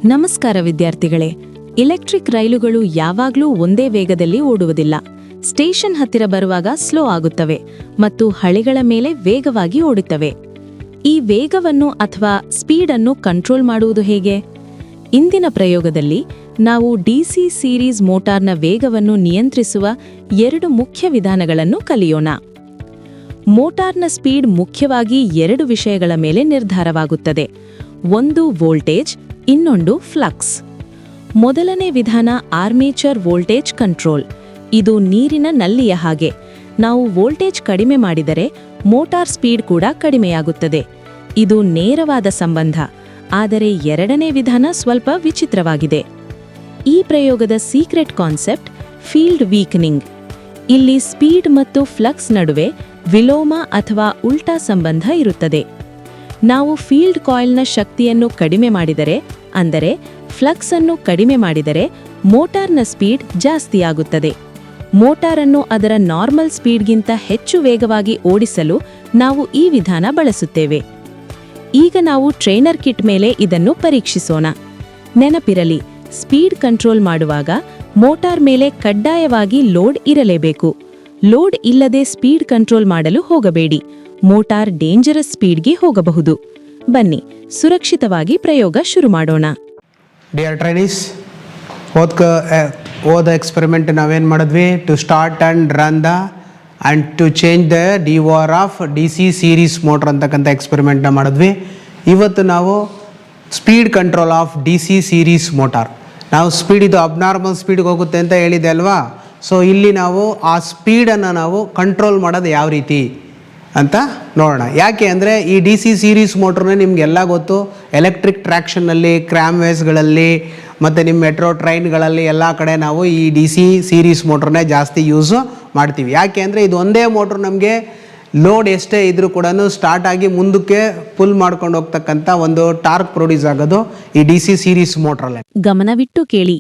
ನಮಸ್ಕಾರ ವಿದ್ಯಾರ್ಥಿಗಳೇ. ಇಲೆಕ್ಟ್ರಿಕ್ ರೈಲುಗಳು ಯಾವಾಗ್ಲೂ ಒಂದೇ ವೇಗದಲ್ಲಿ ಓಡುವುದಿಲ್ಲ. ಸ್ಟೇಷನ್ ಹತ್ತಿರ ಬರುವಾಗ ಸ್ಲೋ ಆಗುತ್ತವೆ ಮತ್ತು ಹಳಿಗಳ ಮೇಲೆ ವೇಗವಾಗಿ ಓಡುತ್ತವೆ. ಈ ವೇಗವನ್ನು ಅಥವಾ ಸ್ಪೀಡ್ ಅನ್ನು ಕಂಟ್ರೋಲ್ ಮಾಡುವುದು ಹೇಗೆ? ಇಂದಿನ ಪ್ರಯೋಗದಲ್ಲಿ ನಾವು ಡಿಸಿ ಸೀರೀಸ್ ಮೋಟಾರ್ನ ವೇಗವನ್ನು ನಿಯಂತ್ರಿಸುವ 2 ಮುಖ್ಯ ವಿಧಾನಗಳನ್ನು ಕಲಿಯೋಣ. ಮೋಟಾರ್ನ ಸ್ಪೀಡ್ ಮುಖ್ಯವಾಗಿ 2 ವಿಷಯಗಳ ಮೇಲೆ ನಿರ್ಧಾರವಾಗುತ್ತದೆ. ಒಂದು ವೋಲ್ಟೇಜ್, ಇನ್ನೊಂದು ಫ್ಲಕ್ಸ್. ಮೊದಲನೇ ವಿಧಾನ ಆರ್ಮೇಚರ್ ವೋಲ್ಟೇಜ್ ಕಂಟ್ರೋಲ್. ಇದು ನೀರಿನ ನಲ್ಲಿಯ ಹಾಗೆ. ನಾವು ವೋಲ್ಟೇಜ್ ಕಡಿಮೆ ಮಾಡಿದರೆ ಮೋಟಾರ್ ಸ್ಪೀಡ್ ಕೂಡ ಕಡಿಮೆಯಾಗುತ್ತದೆ. ಇದು ನೇರವಾದ ಸಂಬಂಧ. ಆದರೆ ಎರಡನೇ ವಿಧಾನ ಸ್ವಲ್ಪ ವಿಚಿತ್ರವಾಗಿದೆ. ಈ ಪ್ರಯೋಗದ ಸೀಕ್ರೆಟ್ ಕಾನ್ಸೆಪ್ಟ್ ಫೀಲ್ಡ್ ವೀಕನಿಂಗ್. ಇಲ್ಲಿ ಸ್ಪೀಡ್ ಮತ್ತು ಫ್ಲಕ್ಸ್ ನಡುವೆ ವಿಲೋಮ ಅಥವಾ ಉಲ್ಟಾ ಸಂಬಂಧ ಇರುತ್ತದೆ. ನಾವು ಫೀಲ್ಡ್ ಕಾಯಿಲ್ನ ಶಕ್ತಿಯನ್ನು ಕಡಿಮೆ ಮಾಡಿದರೆ, ಅಂದರೆ ಫ್ಲಕ್ಸ್ ಅನ್ನು ಕಡಿಮೆ ಮಾಡಿದರೆ, ಮೋಟಾರ್ನ ಸ್ಪೀಡ್ ಜಾಸ್ತಿಯಾಗುತ್ತದೆ. ಮೋಟಾರನ್ನು ಅದರ ನಾರ್ಮಲ್ ಸ್ಪೀಡ್ಗಿಂತ ಹೆಚ್ಚು ವೇಗವಾಗಿ ಓಡಿಸಲು ನಾವು ಈ ವಿಧಾನ ಬಳಸುತ್ತೇವೆ. ಈಗ ನಾವು ಟ್ರೈನರ್ ಕಿಟ್ ಮೇಲೆ ಇದನ್ನು ಪರೀಕ್ಷಿಸೋಣ. ನೆನಪಿರಲಿ, ಸ್ಪೀಡ್ ಕಂಟ್ರೋಲ್ ಮಾಡುವಾಗ ಮೋಟಾರ್ ಮೇಲೆ ಕಡ್ಡಾಯವಾಗಿ ಲೋಡ್ ಇರಲೇಬೇಕು. ಲೋಡ್ ಇಲ್ಲದೆ ಸ್ಪೀಡ್ ಕಂಟ್ರೋಲ್ ಮಾಡಲು ಹೋಗಬೇಡಿ. ಮೋಟಾರ್ ಡೇಂಜರಸ್ ಸ್ಪೀಡ್ಗೆ ಹೋಗಬಹುದು. ಬನ್ನಿ, ಸುರಕ್ಷಿತವಾಗಿ ಪ್ರಯೋಗ ಶುರು ಮಾಡೋಣ. ಡಿಯರ್ ಟ್ರೈನೀಸ್, ಓದ ಎಕ್ಸ್ಪೆರಿಮೆಂಟ್ ನಾವೇನು ಮಾಡಿದ್ವಿ? To start and run and to change the ಡಿವರ್ ಆಫ್ DC ಸೀರೀಸ್ ಮೋಟ್ರ್ ಅಂತಕ್ಕಂಥ ಎಕ್ಸ್ಪೆರಿಮೆಂಟ್ನ ಮಾಡಿದ್ವಿ. ಇವತ್ತು ನಾವು speed control of DC series motor. ನಾವು ಸ್ಪೀಡ್ ಇದು ಅಬ್ನಾರ್ಮಲ್ ಸ್ಪೀಡ್ಗೆ ಹೋಗುತ್ತೆ ಅಂತ ಹೇಳಿದೆ ಅಲ್ವಾ? ಸೊ ಇಲ್ಲಿ ನಾವು ಆ ಸ್ಪೀಡನ್ನು ನಾವು ಕಂಟ್ರೋಲ್ ಮಾಡೋದು ಯಾವ ರೀತಿ ಅಂತ ನೋಡೋಣ. ಯಾಕೆ ಅಂದರೆ ಈ DC ಸೀರೀಸ್ ಮೋಟ್ರನ್ನ ನಿಮಗೆಲ್ಲ ಗೊತ್ತು. ಎಲೆಕ್ಟ್ರಿಕ್ ಟ್ರ್ಯಾಕ್ಷನ್ನಲ್ಲಿ, ಕ್ರ್ಯಾಮ್ವೇಸ್ಗಳಲ್ಲಿ ಮತ್ತು ನಿಮ್ಮ ಮೆಟ್ರೋ ಟ್ರೈನ್ಗಳಲ್ಲಿ ಎಲ್ಲ ಕಡೆ ನಾವು ಈ DC ಸೀರೀಸ್ ಮೋಟ್ರನ್ನೇ ಜಾಸ್ತಿ ಯೂಸು ಮಾಡ್ತೀವಿ. ಯಾಕೆ ಅಂದರೆ ಇದು ಒಂದೇ ಮೋಟ್ರ್ ನಮಗೆ ಲೋಡ್ ಎಷ್ಟೇ ಇದ್ರೂ ಕೂಡ ಸ್ಟಾರ್ಟ್ ಆಗಿ ಮುಂದಕ್ಕೆ ಪುಲ್ ಮಾಡ್ಕೊಂಡು ಹೋಗ್ತಕ್ಕಂಥ ಒಂದು ಟಾರ್ಕ್ ಪ್ರೊಡ್ಯೂಸ್ ಆಗೋದು ಈ DC ಸೀರೀಸ್ ಮೋಟ್ರಲ್ಲೇ. ಗಮನವಿಟ್ಟು ಕೇಳಿ.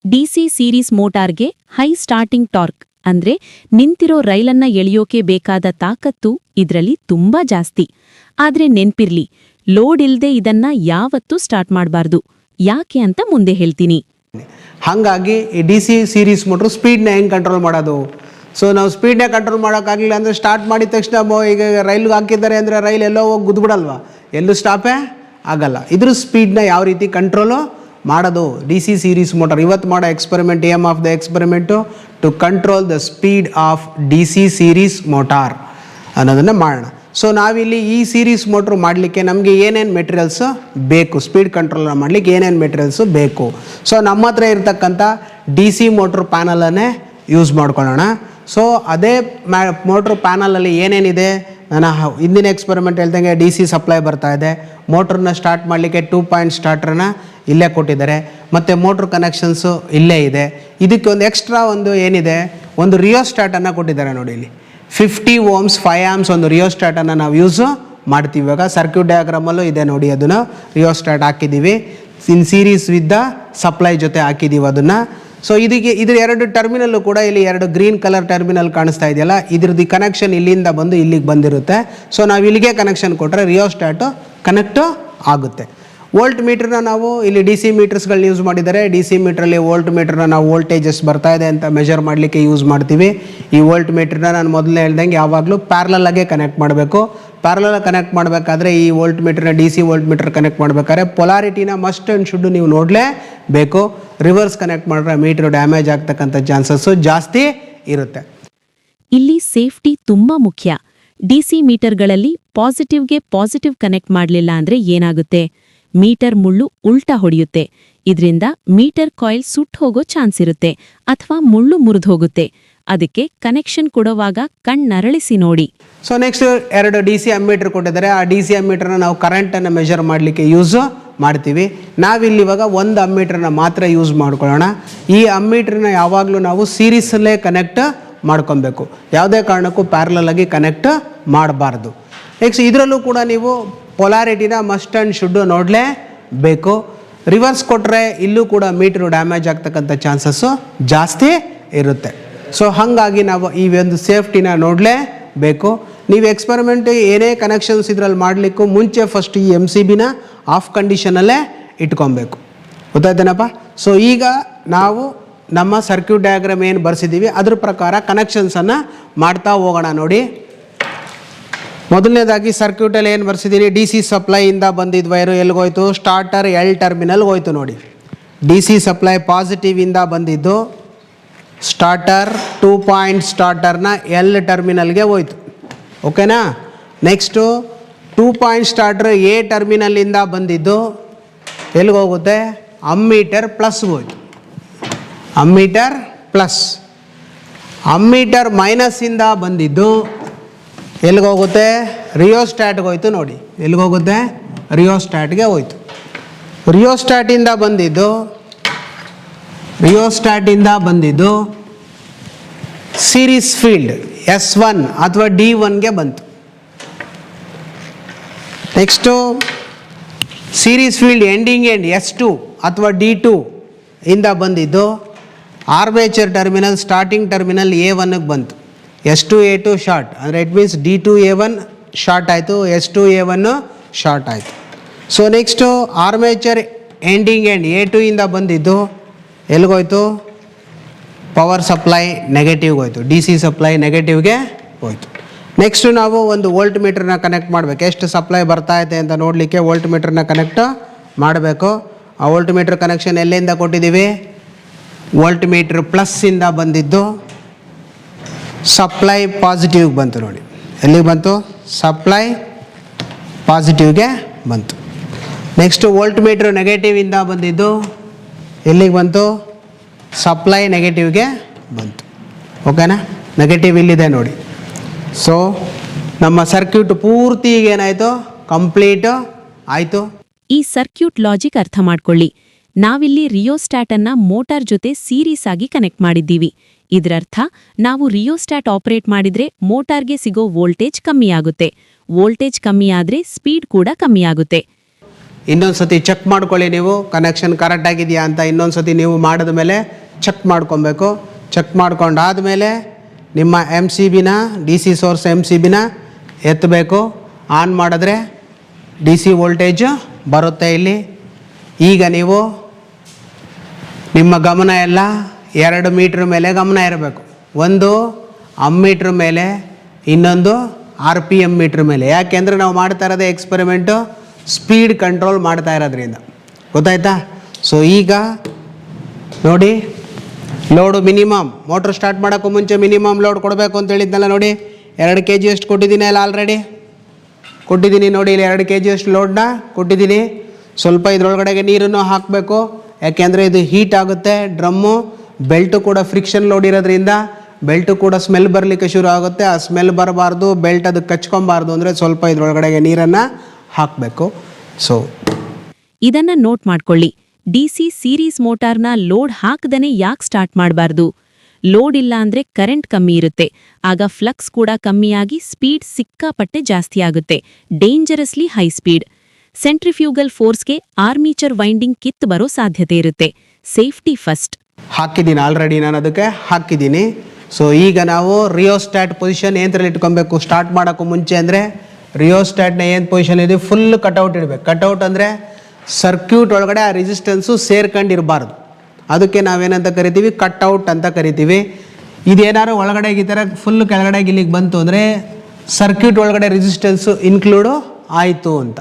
DC ಸೀರೀಸ್ ಮೋಟಾರ್ಗೆ ಹೈ ಸ್ಟಾರ್ಟಿಂಗ್ ಟಾರ್ಕ್, ಅಂದ್ರೆ ನಿಂತಿರೋ ರೈಲನ್ನ ಎಳೆಯೋಕೆ ಬೇಕಾದ ತಾಕತ್ತು ಇದರಲ್ಲಿ ತುಂಬಾ ಜಾಸ್ತಿ. ಆದ್ರೆ ನೆನ್ಪಿರ್ಲಿ, ಲೋಡ್ ಇಲ್ದೆ ಇದನ್ನ ಯಾವತ್ತೂ ಸ್ಟಾರ್ಟ್ ಮಾಡಬಾರ್ದು. ಯಾಕೆ ಅಂತ ಮುಂದೆ ಹೇಳ್ತೀನಿ. ಹಾಗಾಗಿ ಈ DC ಸೀರೀಸ್ ಮೋಟ್ರು ಸ್ಪೀಡ್ನ ಹೆಂಗೆ ಕಂಟ್ರೋಲ್ ಮಾಡೋದು? ಸೊ ನಾವು ಸ್ಪೀಡ್ನೇ ಕಂಟ್ರೋಲ್ ಮಾಡೋಕ್ಕಾಗಲಿಲ್ಲ ಅಂದರೆ ಸ್ಟಾರ್ಟ್ ಮಾಡಿದ ತಕ್ಷಣ ಈಗ ರೈಲ್ಗೆ ಹಾಕಿದ್ದಾರೆ ಅಂದರೆ ರೈಲ್ ಎಲ್ಲೋ ಹೋಗಿ ಗುದ್ಬಿಡಲ್ವಾ? ಎಲ್ಲೂ ಸ್ಟಾಪೇ ಆಗಲ್ಲ. ಇದ್ರ ಸ್ಪೀಡ್ನ ಯಾವ ರೀತಿ ಕಂಟ್ರೋಲು ಮಾಡೋದು? DC ಸೀರೀಸ್ ಮೋಟಾರ್ ಇವತ್ತು ಮಾಡೋ experiment, aim of the experiment to control the speed of DC series motor ಅನ್ನೋದನ್ನು ಮಾಡೋಣ. ಸೊ ನಾವಿಲ್ಲಿ ಈ ಸೀರೀಸ್ ಮೋಟ್ರ್ ಮಾಡಲಿಕ್ಕೆ ನಮಗೆ ಏನೇನು ಮೆಟೀರಿಯಲ್ಸು ಬೇಕು, ಸ್ಪೀಡ್ ಕಂಟ್ರೋಲ್ ಮಾಡಲಿಕ್ಕೆ ಏನೇನು ಮೆಟೀರಿಯಲ್ಸು ಬೇಕು? ಸೊ ನಮ್ಮ ಹತ್ರ ಇರ್ತಕ್ಕಂಥ DC ಮೋಟ್ರ್ ಪ್ಯಾನಲನ್ನೇ ಯೂಸ್ ಮಾಡ್ಕೊಳ್ಳೋಣ. ಸೊ ಅದೇ ಮೋಟ್ರ್ ಪ್ಯಾನಲಲ್ಲಿ ಏನೇನಿದೆ, ನಾನು ಹಿಂದಿನ ಎಕ್ಸ್ಪೆರಿಮೆಂಟ್ ಹೇಳ್ದಂಗೆ DC ಸಪ್ಲೈ ಬರ್ತಾ ಇದೆ. ಮೋಟ್ರನ್ನ ಸ್ಟಾರ್ಟ್ ಮಾಡಲಿಕ್ಕೆ 2 ಪಾಯಿಂಟ್ ಸ್ಟಾರ್ಟ್ರನ್ನ ಇಲ್ಲೇ ಕೊಟ್ಟಿದ್ದಾರೆ, ಮತ್ತು ಮೋಟ್ರ್ ಕನೆಕ್ಷನ್ಸು ಇಲ್ಲೇ ಇದೆ. ಇದಕ್ಕೆ ಒಂದು ಎಕ್ಸ್ಟ್ರಾ ಒಂದು ಏನಿದೆ, ಒಂದು ರಿಯೋಸ್ಟಾಟನ್ನು ಕೊಟ್ಟಿದ್ದಾರೆ ನೋಡಿ. ಇಲ್ಲಿ 50 ohms 5 amps ಒಂದು ರಿಯೋಸ್ಟಾಟನ್ನು ನಾವು ಯೂಸು ಮಾಡ್ತೀವಿ. ಇವಾಗ ಸರ್ಕ್ಯೂಟ್ ಡಯಾಗ್ರಾಮಲ್ಲೂ ಇದೆ ನೋಡಿ, ಅದನ್ನು ರಿಯೋಸ್ಟಾಟ್ ಹಾಕಿದ್ದೀವಿ. ಇನ್ ಸೀರೀಸ್ ವಿತ್ ಸಪ್ಲೈ ಜೊತೆ ಹಾಕಿದ್ದೀವಿ ಅದನ್ನು. ಸೊ ಇದ್ರ 2 ಟರ್ಮಿನಲ್ಲು ಕೂಡ ಇಲ್ಲಿ 2 ಗ್ರೀನ್ ಕಲರ್ ಟರ್ಮಿನಲ್ ಕಾಣಿಸ್ತಾ ಇದೆಯಲ್ಲ, ಇದ್ರದ್ದು ಕನೆಕ್ಷನ್ ಇಲ್ಲಿಂದ ಬಂದು ಇಲ್ಲಿಗೆ ಬಂದಿರುತ್ತೆ. ಸೊ ನಾವು ಇಲ್ಲಿಗೆ ಕನೆಕ್ಷನ್ ಕೊಟ್ಟರೆ ರಿಯೋಸ್ಟಾಟು ಕನೆಕ್ಟು ಆಗುತ್ತೆ. ವೋಲ್ಟ್ ಮೀಟ್ರನ್ನ ನಾವು ಇಲ್ಲಿ DC ಮೀಟರ್ಸ್ಗಳನ್ನ ಯೂಸ್ ಮಾಡಿದ್ದಾರೆ. DC ಮೀಟ್ರಲ್ಲಿ ವೋಲ್ಟ್ ಮೀಟ್ರನ್ನ ನಾವು ವೋಲ್ಟೇಜ್ ಎಷ್ಟು ಬರ್ತಾ ಇದೆ ಅಂತ ಮೆಜರ್ ಮಾಡಲಿಕ್ಕೆ ಯೂಸ್ ಮಾಡ್ತೀವಿ. ಈ ವೋಲ್ಟ್ ಮೀಟ್ರನ್ನ ನಾನು ಮೊದಲೇ ಹೇಳ್ದಂಗೆ ಯಾವಾಗಲೂ ಪ್ಯಾರಲಲ್ಲಾಗೆ ಕನೆಕ್ಟ್ ಮಾಡಬೇಕು. ಪ್ಯಾರಲಲ್ ಕನೆಕ್ಟ್ ಮಾಡಬೇಕಾದ್ರೆ ಈ ವೋಲ್ಟ್ ಮೀಟ್ರನ್ನ DC ವೋಲ್ಟ್ ಮೀಟರ್ ಕನೆಕ್ಟ್ ಮಾಡಬೇಕಾದ್ರೆ ಪೊಲಾರಿಟಿನ ಮಸ್ಟ್ ಆ್ಯಂಡ್ ಶುಡ್ ನೀವು ನೋಡಲೇಬೇಕು. ರಿವರ್ಸ್ ಕನೆಕ್ಟ್ ಮಾಡಿದ್ರೆ ಮೀಟ್ರ್ ಡ್ಯಾಮೇಜ್ ಆಗ್ತಕ್ಕಂಥ ಚಾನ್ಸಸ್ಸು ಜಾಸ್ತಿ ಇರುತ್ತೆ. ಇಲ್ಲಿ ಸೇಫ್ಟಿ ತುಂಬಾ ಮುಖ್ಯ. DC ಮೀಟರ್ಗಳಲ್ಲಿ ಪಾಸಿಟಿವ್ಗೆ ಪಾಸಿಟಿವ್ ಕನೆಕ್ಟ್ ಮಾಡಲಿಲ್ಲ ಅಂದ್ರೆ ಏನಾಗುತ್ತೆ? ಮೀಟರ್ ಮುಳ್ಳು ಉಲ್ಟಾ ಹೊಡೆಯುತ್ತೆ. ಇದರಿಂದ ಮೀಟರ್ ಕಾಯಿಲ್ ಸುಟ್ಟು ಹೋಗೋ ಚಾನ್ಸ್ ಇರುತ್ತೆ, ಅಥವಾ ಮುಳ್ಳು ಮುರಿದು ಹೋಗುತ್ತೆ. ಅದಕ್ಕೆ ಕನೆಕ್ಷನ್ ಕೊಡುವಾಗ ಕಣ್ಣರಳಿಸಿ ನೋಡಿ. ಸೊ ನೆಕ್ಸ್ಟ್ 2 DC ಅಮ್ಮೀಟರ್ ಕೊಟ್ಟಿದ್ದಾರೆ. ಆ DC ಅಮ್ಮೀಟರ್ನ ನಾವು ಕರೆಂಟನ್ನು ಮೆಜರ್ ಮಾಡಲಿಕ್ಕೆ ಯೂಸು ಮಾಡ್ತೀವಿ. ನಾವಿಲ್ಲಿ ಇವಾಗ ಒಂದು ಅಮ್ಮೀಟರ್ನ ಮಾತ್ರ ಯೂಸ್ ಮಾಡ್ಕೊಳ್ಳೋಣ. ಈ ಅಮ್ಮೀಟರ್ನ ಯಾವಾಗಲೂ ನಾವು ಸೀರೀಸಲ್ಲೇ ಕನೆಕ್ಟ್ ಮಾಡ್ಕೊಬೇಕು. ಯಾವುದೇ ಕಾರಣಕ್ಕೂ ಪ್ಯಾರಲಲ್ಲಾಗಿ ಕನೆಕ್ಟ್ ಮಾಡಬಾರ್ದು. ನೆಕ್ಸ್ಟ್ ಇದರಲ್ಲೂ ಕೂಡ ನೀವು ಪೊಲಾರಿಟಿನ ಮಸ್ಟ್ ಆ್ಯಂಡ್ ಶುಡ್ ನೋಡಲೇಬೇಕು. ರಿವರ್ಸ್ ಕೊಟ್ಟರೆ ಇಲ್ಲೂ ಕೂಡ ಮೀಟ್ರು ಡ್ಯಾಮೇಜ್ ಆಗ್ತಕ್ಕಂಥ ಚಾನ್ಸಸ್ಸು ಜಾಸ್ತಿ ಇರುತ್ತೆ. ಸೊ ಹಾಗಾಗಿ ನಾವು ಈ ಒಂದು ಸೇಫ್ಟಿನ ನೋಡಲೇಬೇಕು. ನೀವು ಎಕ್ಸ್ಪೆರಿಮೆಂಟ್ ಏನೇ ಕನೆಕ್ಷನ್ಸ್ ಇದರಲ್ಲಿ ಮಾಡಲಿಕ್ಕೂ ಮುಂಚೆ ಫಸ್ಟ್ ಈ MCBನ ಆಫ್ ಕಂಡೀಷನಲ್ಲೇ ಇಟ್ಕೊಬೇಕು. ಗೊತ್ತಾಯ್ತೇನಪ್ಪ? ಸೊ ಈಗ ನಾವು ನಮ್ಮ ಸರ್ಕ್ಯೂಟ್ ಡಯಾಗ್ರಾಮ್ ಏನು ಬರ್ಸಿದ್ದೀವಿ ಅದ್ರ ಪ್ರಕಾರ ಕನೆಕ್ಷನ್ಸನ್ನು ಮಾಡ್ತಾ ಹೋಗೋಣ. ನೋಡಿ, ಮೊದಲನೇದಾಗಿ ಸರ್ಕ್ಯೂಟಲ್ಲಿ ಏನು ಬರ್ಸಿದ್ದೀನಿ, ಡಿ ಸಿ ಸಪ್ಲೈಯಿಂದ ಬಂದಿದ್ದ ವೈರು ಎಲ್ಲಿಗೋಯ್ತು, ಸ್ಟಾರ್ಟರ್ ಎಲ್ ಟರ್ಮಿನಲ್ಗೆ ಹೋಯ್ತು. ನೋಡಿ, ಡಿ ಸಿ ಸಪ್ಲೈ ಪಾಸಿಟಿವಿಂದ ಬಂದಿದ್ದು ಸ್ಟಾರ್ಟರ್ 2 ಪಾಯಿಂಟ್ ಸ್ಟಾರ್ಟರ್ನ ಎಲ್ ಟರ್ಮಿನಲ್ಗೆ ಹೋಯ್ತು. ಓಕೆನಾ? ನೆಕ್ಸ್ಟು 2 ಪಾಯಿಂಟ್ ಸ್ಟಾರ್ಟರ್ ಎ ಟರ್ಮಿನಲ್ಲಿಂದ ಬಂದಿದ್ದು ಎಲ್ಲಿಗೆ ಹೋಗುತ್ತೆ, ಅಮ್ಮೀಟರ್ ಪ್ಲಸ್ಗೆ ಹೋಯ್ತು. Ammeter plus. ಅಮ್ಮೀಟರ್ ಮೈನಸ್ಸಿಂದ ಬಂದಿದ್ದು ಎಲ್ಲಿಗೆ ಹೋಗುತ್ತೆ, ರಿಯೋಸ್ಟ್ಯಾಟ್ಗೆ ಹೋಯ್ತು. ನೋಡಿ, ಎಲ್ಲಿಗೆ ಹೋಗುತ್ತೆ, ರಿಯೋಸ್ಟ್ಯಾಟ್ಗೆ ಹೋಯ್ತು. ರಿಯೋಸ್ಟ್ಯಾಟಿಂದ ಬಂದಿದ್ದು ಸೀರೀಸ್ ಫೀಲ್ಡ್ S1 ಅಥವಾ D1ಗೆ ಬಂತು. Next series field ending end S2 ಅಥವಾ D2 ಇಂದ ಬಂದಿದ್ದು ಆರ್ಮೇಚರ್ ಟರ್ಮಿನಲ್ ಸ್ಟಾರ್ಟಿಂಗ್ ಟರ್ಮಿನಲ್ A1ಗೆ ಬಂತು. S2 A2 ಶಾರ್ಟ್ ಅಂದರೆ it means D2 A1 short ಆಯಿತು, S2 A1 ಶಾರ್ಟ್ ಆಯಿತು. So next armature ending end A2 ಇಂದ ಬಂದಿದ್ದು ಎಲ್ಲಿಗೋಯ್ತು, ಪವರ್ ಸಪ್ಲೈ ನೆಗೆಟಿವ್ಗೆ ಹೋಯ್ತು, ಡಿ ಸಿ ಸಪ್ಲೈ ನೆಗೆಟಿವ್ಗೆ ಹೋಯ್ತು. ನೆಕ್ಸ್ಟು ನಾವು ಒಂದು ವೋಲ್ಟ್ ಮೀಟ್ರನ್ನ ಕನೆಕ್ಟ್ ಮಾಡಬೇಕು. ಎಷ್ಟು ಸಪ್ಲೈ ಬರ್ತಾ ಇದೆ ಅಂತ ನೋಡಲಿಕ್ಕೆ ವೋಲ್ಟ್ ಮೀಟ್ರನ್ನ ಕನೆಕ್ಟ್ ಮಾಡಬೇಕು. ಆ ವೋಲ್ಟ್ ಮೀಟ್ರ್ ಕನೆಕ್ಷನ್ ಎಲ್ಲಿಂದ ಕೊಟ್ಟಿದ್ದೀವಿ, ವೋಲ್ಟ್ ಮೀಟ್ರ್ ಪ್ಲಸ್ಸಿಂದ ಬಂದಿದ್ದು ಸಪ್ಲೈ ಪಾಸಿಟಿವ್ಗೆ ಬಂತು. ನೋಡಿ, ಎಲ್ಲಿಗೆ ಬಂತು, ಸಪ್ಲೈ ಪಾಸಿಟಿವ್ಗೆ ಬಂತು. ನೆಕ್ಸ್ಟು ವೋಲ್ಟ್ ಮೀಟ್ರ್ ನೆಗೆಟಿವಿಂದ ಬಂದಿದ್ದು ಎಲ್ಲಿಗೆ ಬಂತು, ಸಪ್ಲೈ ನೆಗೆಟಿವ್ಗೆ ಬಂತು. ಓಕೆನಾ? ನೆಗೆಟಿವ್ ಇಲ್ಲಿದೆ ನೋಡಿ. ಸೊ ನಮ್ಮ ಸರ್ಕ್ಯೂಟ್ ಪೂರ್ತಿ ಏನಾಯಿತು, ಕಂಪ್ಲೀಟ್ ಆಯಿತು. ಈ ಸರ್ಕ್ಯೂಟ್ ಲಾಜಿಕ್ ಅರ್ಥ ಮಾಡ್ಕೊಳ್ಳಿ. ನಾವಿಲ್ಲಿ ರಿಯೋಸ್ಟ್ಯಾಟ್ ಅನ್ನ ಮೋಟಾರ್ ಜೊತೆ ಸೀರೀಸ್ ಆಗಿ ಕನೆಕ್ಟ್ ಮಾಡಿದ್ದೀವಿ. ಇದರರ್ಥ ನಾವು ರಿಯೋಸ್ಟ್ಯಾಟ್ ಆಪರೇಟ್ ಮಾಡಿದ್ರೆ ಮೋಟಾರ್ಗೆ ಸಿಗೋ ವೋಲ್ಟೇಜ್ ಕಮ್ಮಿಯಾಗುತ್ತೆ. ವೋಲ್ಟೇಜ್ ಕಮ್ಮಿಯಾದ್ರೆ ಸ್ಪೀಡ್ ಕೂಡ ಕಮ್ಮಿಯಾಗುತ್ತೆ. ಇನ್ನೊಂದು ಸತಿ ಚೆಕ್ ಮಾಡ್ಕೊಳ್ಳಿ ನೀವು, ಕನೆಕ್ಷನ್ ಕರೆಕ್ಟ್ ಆಗಿದೆಯಾ ಅಂತ. ಇನ್ನೊಂದು ಸತಿ ನೀವು ಮಾಡಿದ ಮೇಲೆ ಚೆಕ್ ಮಾಡ್ಕೊಬೇಕು. ಚೆಕ್ ಮಾಡ್ಕೊಂಡಾದಮೇಲೆ ನಿಮ್ಮ MCBನ ಡಿ ಸಿ ಸೋರ್ಸ್ MCBನ ಎತ್ತಬೇಕು. ಆನ್ ಮಾಡಿದ್ರೆ ಡಿ ಸಿ ವೋಲ್ಟೇಜ್ ಬರುತ್ತೆ ಇಲ್ಲಿ. ಈಗ ನೀವು ನಿಮ್ಮ ಗಮನ ಎಲ್ಲ 2 ಮೀಟ್ರ್ ಮೇಲೆ ಗಮನ ಇರಬೇಕು. ಒಂದು ಅಮ್ಮೀಟ್ರ್ ಮೇಲೆ, ಇನ್ನೊಂದು RPM ಮೀಟ್ರ್ ಮೇಲೆ. ಯಾಕೆಂದರೆ ನಾವು ಮಾಡ್ತಾ ಇರೋದೇ ಎಕ್ಸ್ಪೆರಿಮೆಂಟು ಸ್ಪೀಡ್ ಕಂಟ್ರೋಲ್ ಮಾಡ್ತಾ ಇರೋದ್ರಿಂದ. ಗೊತ್ತಾಯ್ತಾ? ಸೊ ಈಗ ನೋಡಿ, ಲೋಡು ಮಿನಿಮಮ್, ಮೋಟ್ರ್ ಸ್ಟಾರ್ಟ್ ಮಾಡೋಕ್ಕೂ ಮುಂಚೆ ಮಿನಿಮಮ್ ಲೋಡ್ ಕೊಡಬೇಕು ಅಂತ ಹೇಳಿದ್ನಲ್ಲ. ನೋಡಿ, 2 kg ಅಷ್ಟು ಕೊಟ್ಟಿದ್ದೀನಿ ಅಲ್ಲ, ಆಲ್ರೆಡಿ ಕೊಟ್ಟಿದ್ದೀನಿ. ನೋಡಿ, ಇಲ್ಲಿ 2 kg ಅಷ್ಟು ಲೋಡನ್ನ ಕೊಟ್ಟಿದ್ದೀನಿ. ಸ್ವಲ್ಪ ಇದರೊಳಗಡೆಗೆ ನೀರನ್ನು ಹಾಕಬೇಕು, ಯಾಕೆಂದರೆ ಇದು ಹೀಟ್ ಆಗುತ್ತೆ. ಡ್ರಮ್ಮು ಬೆಲ್ಟು ಕೂಡ ಫ್ರಿಕ್ಷನ್ ಲೋಡ್ ಇರೋದ್ರಿಂದ ಬೆಲ್ಟು ಕೂಡ ಸ್ಮೆಲ್ ಬರಲಿಕ್ಕೆ ಶುರು ಆಗುತ್ತೆ. ಆ ಸ್ಮೆಲ್ ಬರಬಾರ್ದು, ಬೆಲ್ಟ್ ಅದಕ್ಕೆ ಕಚ್ಕೊಬಾರ್ದು ಅಂದರೆ ಸ್ವಲ್ಪ ಇದರೊಳಗಡೆಗೆ ನೀರನ್ನು ಹಾಕಬೇಕು. ಸೊ ಇದನ್ನ ನೋಟ್ ಮಾಡ್ಕೊಳ್ಳಿ. ಡಿಸಿ ಸೀರೀಸ್ ಮೋಟಾರ್ನ ಲೋಡ್ ಹಾಕದನೆ ಯಾಕೆ ಸ್ಟಾರ್ಟ್ ಮಾಡಬಾರ್ದು? ಲೋಡ್ ಇಲ್ಲ ಅಂದ್ರೆ ಕರೆಂಟ್ ಕಮ್ಮಿ ಇರುತ್ತೆ. ಆಗ ಫ್ಲಕ್ಸ್ ಕೂಡ ಕಮ್ಮಿಯಾಗಿ ಸ್ಪೀಡ್ ಸಿಕ್ಕಾಪಟ್ಟೆ ಜಾಸ್ತಿ ಆಗುತ್ತೆ. Dangerously high speed. ಸೆಂಟ್ರಿಫ್ಯೂಗಲ್ ಫೋರ್ಸ್ಗೆ ಆರ್ಮೀಚರ್ ವೈಂಡಿಂಗ್ ಕಿತ್ತು ಬರೋ ಸಾಧ್ಯತೆ ಇರುತ್ತೆ. Safety first. ಹಾಕಿದ್ದೀನಿ ಆಲ್ರೆಡಿ, ನಾನು ಅದಕ್ಕೆ ಹಾಕಿದ್ದೀನಿ. ಸೊ ಈಗ ನಾವು ರಿಯೋಸ್ಟ್ಯಾಟ್ ಪೊಸಿಷನ್ ಏನರಲ್ಲಿ ಇಟ್ಕೊಬೇಕು ಸ್ಟಾರ್ಟ್ ಮಾಡೋಕ್ಕೂ ಮುಂಚೆ ಅಂದರೆ, ರಿಯೋಸ್ಟ್ಯಾಟ್ನ ಏನು ಪೊಸಿಷನ್ ಇದೆ, ಫುಲ್ ಕಟ್ಔಟ್ ಇಡಬೇಕು. ಕಟ್ಔಟ್ ಅಂದರೆ ಸರ್ಕ್ಯೂಟ್ ಒಳಗಡೆ ಆ ರೆಸಿಸ್ಟೆನ್ಸು ಸೇರ್ಕೊಂಡಿರಬಾರ್ದು. ಅದಕ್ಕೆ ನಾವೇನಂತ ಕರಿತೀವಿ, ಕಟ್ಔಟ್ ಅಂತ ಕರಿತೀವಿ. ಇದೇನಾದ್ರು ಒಳಗಡೆ ಈ ಥರ ಫುಲ್ ಕೆಳಗಡೆ ಇಲ್ಲಿಗೆ ಬಂತು ಅಂದರೆ ಸರ್ಕ್ಯೂಟ್ ಒಳಗಡೆ ರೆಸಿಸ್ಟೆನ್ಸು ಇನ್ಕ್ಲೂಡು ಆಯಿತು ಅಂತ.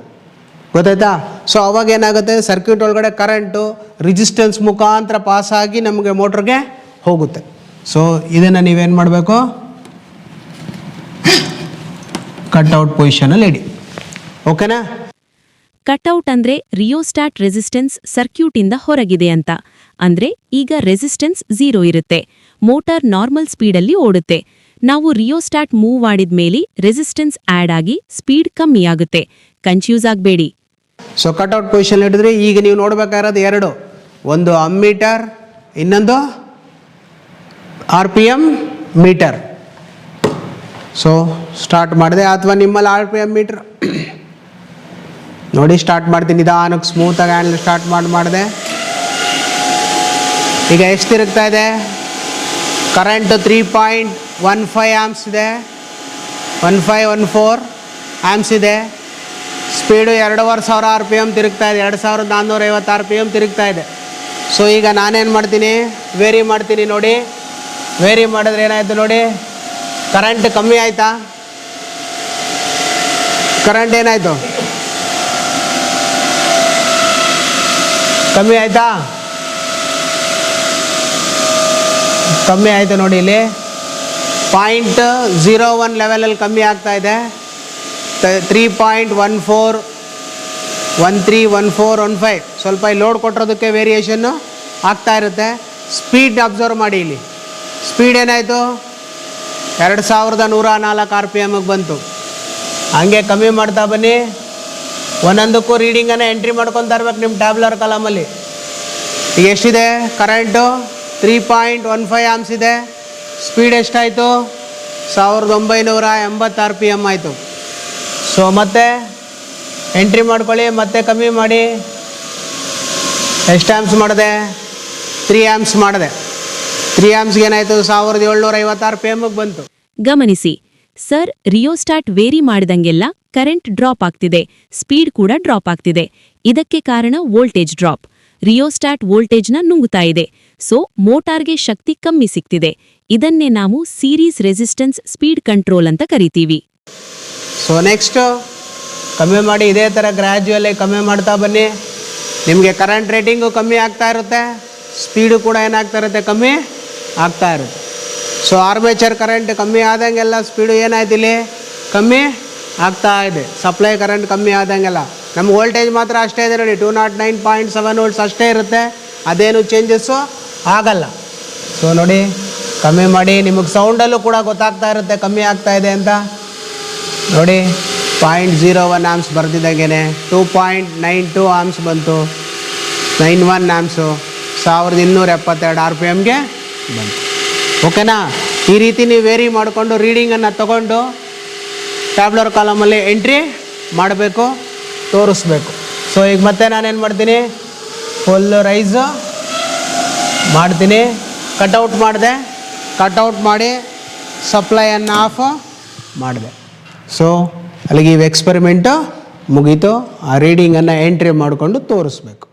ಗೊತ್ತಾಯ್ತಾ? ಸೊ ಅವಾಗ ಏನಾಗುತ್ತೆ, ಸರ್ಕ್ಯೂಟ್ ಒಳಗಡೆ ಕರೆಂಟು ರೆಸಿಸ್ಟೆನ್ಸ್ ಮುಖಾಂತರ ಪಾಸಾಗಿ ನಮಗೆ ಮೋಟ್ರಿಗೆ ಹೋಗುತ್ತೆ. ಸೊ ಇದನ್ನು ನೀವೇನು ಮಾಡಬೇಕು, ಕಟ್ಔಟ್ ಪೊಸಿಷನಲ್ಲಿ ಇಡಿ. ಓಕೆನಾ? ಕಟ್ಔಟ್ ಅಂದ್ರೆ ರಿಯೋಸ್ಟ್ಯಾಟ್ ರೆಸಿಸ್ಟೆನ್ಸ್ ಸರ್ಕ್ಯೂಟಿಂದ ಹೊರಗಿದೆ ಅಂತ. ಅಂದ್ರೆ ಈಗ ರೆಸಿಸ್ಟೆನ್ಸ್ 0 ಇರುತ್ತೆ. ಮೋಟಾರ್ ನಾರ್ಮಲ್ ಸ್ಪೀಡಲ್ಲಿ ಓಡುತ್ತೆ. ನಾವು ರಿಯೋಸ್ಟ್ಯಾಟ್ ಮೂವ್ ಮಾಡಿದ್ಮೇಲೆ ರೆಸಿಸ್ಟೆನ್ಸ್ ಆಡ್ ಆಗಿ ಸ್ಪೀಡ್ ಕಮ್ಮಿಯಾಗುತ್ತೆ. ಕನ್ಫ್ಯೂಸ್ ಆಗಬೇಡಿ. ಸೊ ಕಟ್ಔಟ್ ಪೊಸಿಷನ್ ಹಿಡಿದ್ರೆ ಈಗ ನೀವು ನೋಡಬೇಕಾಗಿರೋದು 2, ಒಂದು ಅಮ್ಮೀಟರ್, ಇನ್ನೊಂದು RPM ಮೀಟರ್. ಸೊ ಸ್ಟಾರ್ಟ್ ಮಾಡಿದೆ, ಅಥವಾ ನಿಮ್ಮಲ್ಲಿ RPM ಮೀಟರ್ ನೋಡಿ ಸ್ಟಾರ್ಟ್ ಮಾಡ್ತೀನಿ. ನಿಧಾನಕ್ಕೆ ಸ್ಮೂತಾಗಿ ಹ್ಯಾಂಡಲ್ ಸ್ಟಾರ್ಟ್ ಮಾಡಿದೆ. ಈಗ ಎಷ್ಟು ತಿರುಗ್ತಾ ಇದೆ, ಕರೆಂಟು 3.15 ಆಮ್ಸ್ ಇದೆ, 1514 ಆಮ್ಸ್ ಇದೆ. ಸ್ಪೀಡು 2500 RPM ತಿರುಗ್ತಾ ಇದೆ, 2450 RPM ತಿರುಗ್ತಾ ಇದೆ. ಸೊ ಈಗ ನಾನೇನು ಮಾಡ್ತೀನಿ, ವೇರಿ ಮಾಡ್ತೀನಿ. ನೋಡಿ, ವೇರಿ ಮಾಡಿದ್ರೆ ಏನಾಯಿತು ನೋಡಿ, ಕರೆಂಟ್ ಕಮ್ಮಿ ಆಯಿತಾ? ಕರೆಂಟ್ ಏನಾಯಿತು? ಕಮ್ಮಿ ಆಯಿತಾ? ಕಮ್ಮಿ ಆಯಿತು ನೋಡಿ. ಇಲ್ಲಿ 0.01 ಲೆವೆಲಲ್ಲಿ ಕಮ್ಮಿ ಆಗ್ತಾ ಇದೆ. 3.14, 13, 14, 15 ಸ್ವಲ್ಪ ಇಲ್ಲಿ ಲೋಡ್ ಕೊಟ್ಟಿರೋದಕ್ಕೆ ವೇರಿಯೇಷನ್ನು ಆಗ್ತಾ ಇರುತ್ತೆ. ಸ್ಪೀಡ್ ಅಬ್ಸರ್ವ್ ಮಾಡಿ. ಇಲ್ಲಿ ಸ್ಪೀಡ್ ಏನಾಯಿತು? 2104 RPMಗೆ ಬಂತು. ಹಂಗೆ ಕಮ್ಮಿ ಮಾಡ್ತಾ ಬನ್ನಿ. ಒಂದೊಂದಕ್ಕೂ ರೀಡಿಂಗನ್ನು ಎಂಟ್ರಿ ಮಾಡ್ಕೊತಾ ಇರ್ಬೇಕು ನಿಮ್ಮ ಟ್ಯಾಬ್ಲರ್ ಕಾಲಮಲ್ಲಿ. ಈಗ ಎಷ್ಟಿದೆ ಕರೆಂಟು? 3.15 ಆಮ್ಸ್ ಇದೆ. ಸ್ಪೀಡ್ ಎಷ್ಟಾಯಿತು? 1980 RPM ಆಯಿತು. ಸೊ ಮತ್ತೆ ಎಂಟ್ರಿ ಮಾಡ್ಕೊಳ್ಳಿ, ಮತ್ತೆ ಕಮ್ಮಿ ಮಾಡಿ. ಎಷ್ಟು ಆ್ಯಮ್ಸ್ ಮಾಡಿದೆ? 3 ಆ್ಯಮ್ಸ್ ಮಾಡಿದೆ. 3 ಆ್ಯಮ್ಸ್ಗೆ ಏನಾಯಿತು? 1750 RPMಗೆ ಬಂತು. ಗಮನಿಸಿ ಸರ್, ರಿಯೋಸ್ಟಾಟ್ ವೇರಿ ಮಾಡಿದಂಗೆಲ್ಲ ಕರೆಂಟ್ ಡ್ರಾಪ್ ಆಗ್ತಿದೆ, ಸ್ಪೀಡ್ ಕೂಡ ಡ್ರಾಪ್ ಆಗ್ತಿದೆ. ಇದಕ್ಕೆ ಕಾರಣ ವೋಲ್ಟೇಜ್ ಡ್ರಾಪ್. ರಿಯೋಸ್ಟಾಟ್ ವೋಲ್ಟೇಜ್ನ ನುಂಗುತ್ತಾ ಇದೆ. ಸೊ ಮೋಟಾರ್ಗೆ ಶಕ್ತಿ ಕಮ್ಮಿ ಸಿಗ್ತಿದೆ. ಇದನ್ನೇ ನಾವು ಸೀರೀಸ್ ರೆಸಿಸ್ಟೆನ್ಸ್ ಸ್ಪೀಡ್ ಕಂಟ್ರೋಲ್ ಅಂತ ಕರಿತೀವಿ. ಸೊ ನೆಕ್ಸ್ಟು ಕಮ್ಮಿ ಮಾಡಿ. ಇದೇ ಥರ ಗ್ರ್ಯಾಜುಯಲಿ ಕಮ್ಮಿ ಮಾಡ್ತಾ ಬನ್ನಿ. ನಿಮಗೆ ಕರೆಂಟ್ ರೇಟಿಂಗು ಕಮ್ಮಿ ಆಗ್ತಾ ಇರುತ್ತೆ, ಸ್ಪೀಡು ಕೂಡ ಏನಾಗ್ತಾ ಇರುತ್ತೆ? ಕಮ್ಮಿ ಆಗ್ತಾ ಇರುತ್ತೆ. ಸೊ ಆರ್ಮೇಚರ್ ಕರೆಂಟ್ ಕಮ್ಮಿ ಆದಂಗೆಲ್ಲ ಸ್ಪೀಡು ಏನಾಯ್ತು? ಇಲ್ಲಿ ಕಮ್ಮಿ ಆಗ್ತಾ ಇದೆ. ಸಪ್ಲೈ ಕರೆಂಟ್ ಕಮ್ಮಿ ಆದಂಗೆಲ್ಲ ನಮ್ಮ ವೋಲ್ಟೇಜ್ ಮಾತ್ರ ಅಷ್ಟೇ ಇದೆ ನೋಡಿ, 209.7 volts ಅಷ್ಟೇ ಇರುತ್ತೆ. ಅದೇನು ಚೇಂಜಸ್ಸು ಆಗಲ್ಲ. ಸೊ ನೋಡಿ, ಕಮ್ಮಿ ಮಾಡಿ. ನಿಮಗೆ ಸೌಂಡಲ್ಲೂ ಕೂಡ ಗೊತ್ತಾಗ್ತಾ ಇರುತ್ತೆ ಕಮ್ಮಿ ಆಗ್ತಾ ಇದೆ ಅಂತ. ನೋಡಿ, 0.01 ಆಮ್ಸ್ ಬರ್ತಿದ್ದಾಗೇನೆ 2.92 ಆಮ್ಸ್ ಬಂತು. 91 ಆಮ್ಸು 1272 RPMಗೆ ಬಂತು. ಓಕೆನಾ? ಈ ರೀತಿ ನೀವು ವೇರಿ ಮಾಡಿಕೊಂಡು ರೀಡಿಂಗನ್ನು ತಗೊಂಡು ಟ್ಯಾಬ್ಲರ್ ಕಾಲಮಲ್ಲಿ ಎಂಟ್ರಿ ಮಾಡಬೇಕು, ತೋರಿಸ್ಬೇಕು. ಸೊ ಈಗ ಮತ್ತೆ ನಾನೇನು ಮಾಡ್ತೀನಿ, ಫುಲ್ ರೈಸು ಮಾಡ್ತೀನಿ. ಕಟ್ಔಟ್ ಮಾಡಿದೆ, ಕಟ್ಔಟ್ ಮಾಡಿ ಸಪ್ಲೈಯನ್ನು ಆಫ್ ಮಾಡಿದೆ. ಸೊ ಅಲ್ಲಿಗೆ ಈ ಎಕ್ಸ್ಪೆರಿಮೆಂಟು ಮುಗೀತು. ಆ ರೀಡಿಂಗನ್ನು ಎಂಟ್ರಿ ಮಾಡಿಕೊಂಡು ತೋರಿಸ್ಬೇಕು.